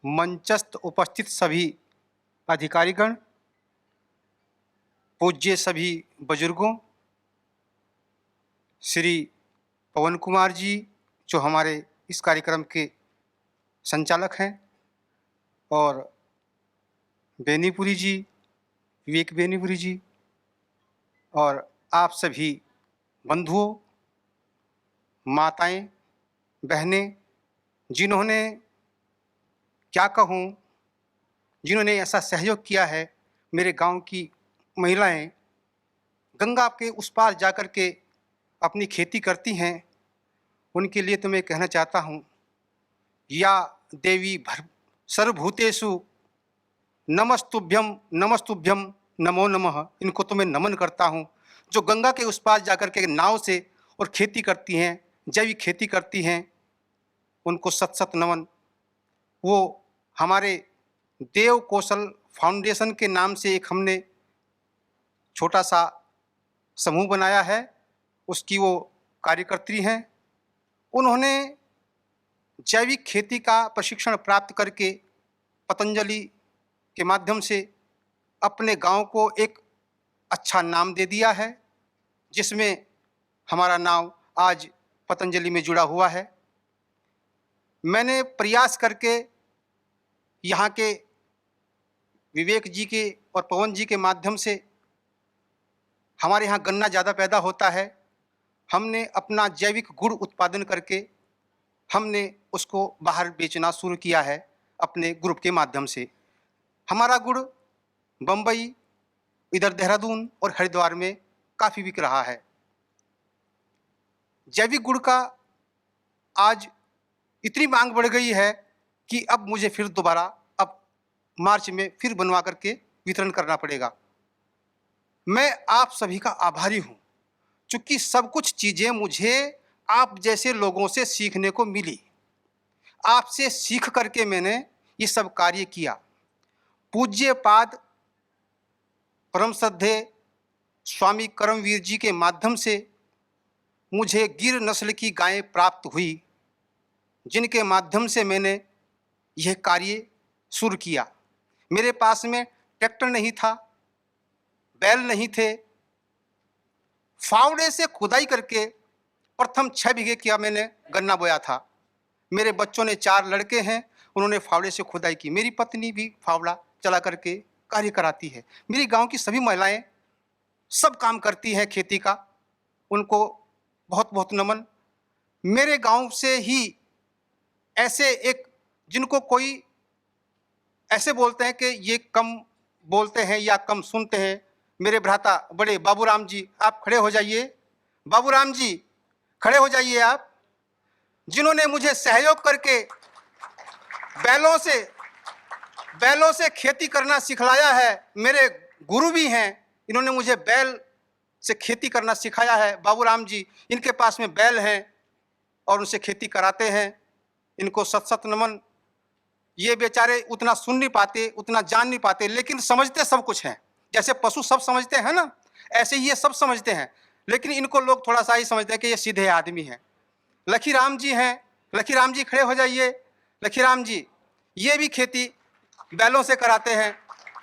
मंचस्थ उपस्थित सभी अधिकारीगण, पूज्य सभी बुजुर्गों, श्री पवन कुमार जी जो हमारे इस कार्यक्रम के संचालक हैं, और बेनीपुरी जी, विवेक बेनीपुरी जी, और आप सभी बंधुओं, माताएं, बहनें, जिन्होंने क्या कहूँ, जिन्होंने ऐसा सहयोग किया है। मेरे गांव की महिलाएं गंगा के उस पार जाकर के अपनी खेती करती हैं। उनके लिए तो मैं कहना चाहता हूँ, या देवी सर्वभूतेषु नमस्तुभ्यम नमस्तुभ्यम नमो नमः। इनको तो मैं नमन करता हूँ, जो गंगा के उस पार जाकर के नाव से और खेती करती हैं, जैविक खेती करती हैं। उनको सत सत नमन। वो हमारे देव कौशल फाउंडेशन के नाम से एक हमने छोटा सा समूह बनाया है, उसकी वो कार्यकर्त्री हैं। उन्होंने जैविक खेती का प्रशिक्षण प्राप्त करके पतंजलि के माध्यम से अपने गांव को एक अच्छा नाम दे दिया है, जिसमें हमारा नाम आज पतंजलि में जुड़ा हुआ है। मैंने प्रयास करके यहाँ के विवेक जी के और पवन जी के माध्यम से, हमारे यहाँ गन्ना ज़्यादा पैदा होता है, हमने अपना जैविक गुड़ उत्पादन करके हमने उसको बाहर बेचना शुरू किया है अपने ग्रुप के माध्यम से। हमारा गुड़ बम्बई, इधर देहरादून और हरिद्वार में काफ़ी बिक रहा है। जैविक गुड़ का आज इतनी मांग बढ़ गई है कि अब मुझे फिर दोबारा अब मार्च में फिर बनवा करके वितरण करना पड़ेगा। मैं आप सभी का आभारी हूँ, चूँकि सब कुछ चीज़ें मुझे आप जैसे लोगों से सीखने को मिली। आपसे सीख करके मैंने ये सब कार्य किया। पूज्यपाद परम श्रद्धेय स्वामी कर्मवीर जी के माध्यम से मुझे गिर नस्ल की गायें प्राप्त हुई, जिनके माध्यम से मैंने यह कार्य शुरू किया। मेरे पास में ट्रैक्टर नहीं था, बैल नहीं थे। फावड़े से खुदाई करके प्रथम 6 बीघे किया मैंने गन्ना बोया था। मेरे बच्चों ने 4 लड़के हैं, उन्होंने फावड़े से खुदाई की। मेरी पत्नी भी फावड़ा चला करके कार्य कराती है। मेरी गांव की सभी महिलाएं सब काम करती हैं खेती का, उनको बहुत बहुत नमन। मेरे गांव से ही ऐसे एक, जिनको कोई ऐसे बोलते हैं कि ये कम बोलते हैं या कम सुनते हैं, मेरे भ्राता बड़े बाबूराम जी, आप खड़े हो जाइए। बाबूराम जी खड़े हो जाइए आप, जिन्होंने मुझे सहयोग करके बैलों से खेती करना सिखलाया है। मेरे गुरु भी हैं, इन्होंने मुझे बैल से खेती करना सिखाया है। बाबूराम जी, इनके पास में बैल हैं और उनसे खेती कराते हैं। इनको सत सत नमन। ये बेचारे उतना सुन नहीं पाते, उतना जान नहीं पाते, लेकिन समझते सब कुछ हैं। जैसे पशु सब समझते हैं ना, ऐसे ही ये सब समझते हैं, लेकिन इनको लोग थोड़ा सा ही समझते हैं कि ये सीधे आदमी हैं। लखीराम जी हैं, लखीराम जी खड़े हो जाइए। लखीराम जी, ये भी खेती बैलों से कराते हैं।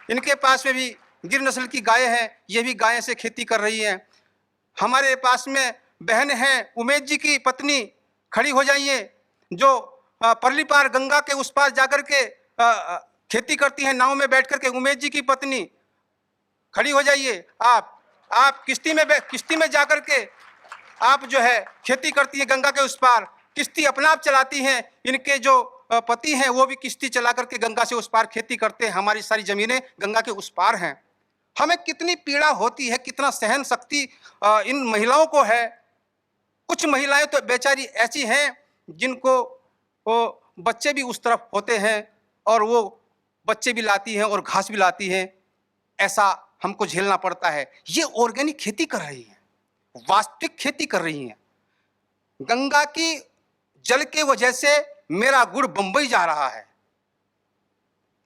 इनके पास में भी गिर नस्ल की गायें हैं, ये भी गायें से खेती कर रही हैं। हमारे पास में बहन हैं, उमेश जी की पत्नी, खड़ी हो जाइए, जो परली पार गंगा के उस पार जाकर के खेती करती हैं, नाव में बैठ करके। उमेश जी की पत्नी, खड़ी हो जाइए। आप किश्ती में जाकर के आप जो है खेती करती है गंगा के उस पार। किश्ती अपना आप चलाती हैं, इनके जो पति हैं वो भी किश्ती चला करके गंगा से उस पार खेती करते हैं। हमारी सारी जमीनें गंगा के उस पार हैं। हमें कितनी पीड़ा होती है, कितना सहन शक्ति इन महिलाओं को है। कुछ महिलाएं तो बेचारी ऐसी हैं जिनको वो बच्चे भी उस तरफ होते हैं और वो बच्चे भी लाती हैं और घास भी लाती हैं। ऐसा हमको झेलना पड़ता है। ये ऑर्गेनिक खेती कर रही हैं, वास्तविक खेती कर रही हैं। गंगा की जल के वजह से मेरा गुड़ बंबई जा रहा है,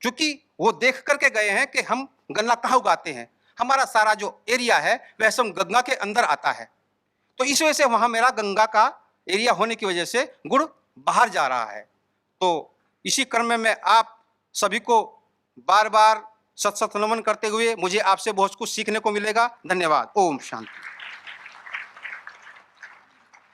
क्योंकि वो देख करके गए हैं कि हम गन्ना कहाँ उगाते हैं। हमारा सारा जो एरिया है वह सब गंगा के अंदर आता है, तो इस वजह से वहाँ मेरा गंगा का एरिया होने की वजह से गुड़ बाहर जा रहा है। तो इसी क्रम में मैं आप सभी को बार बार सत सत नमन करते हुए मुझे आपसे बहुत कुछ सीखने को मिलेगा। धन्यवाद। ओम शांति।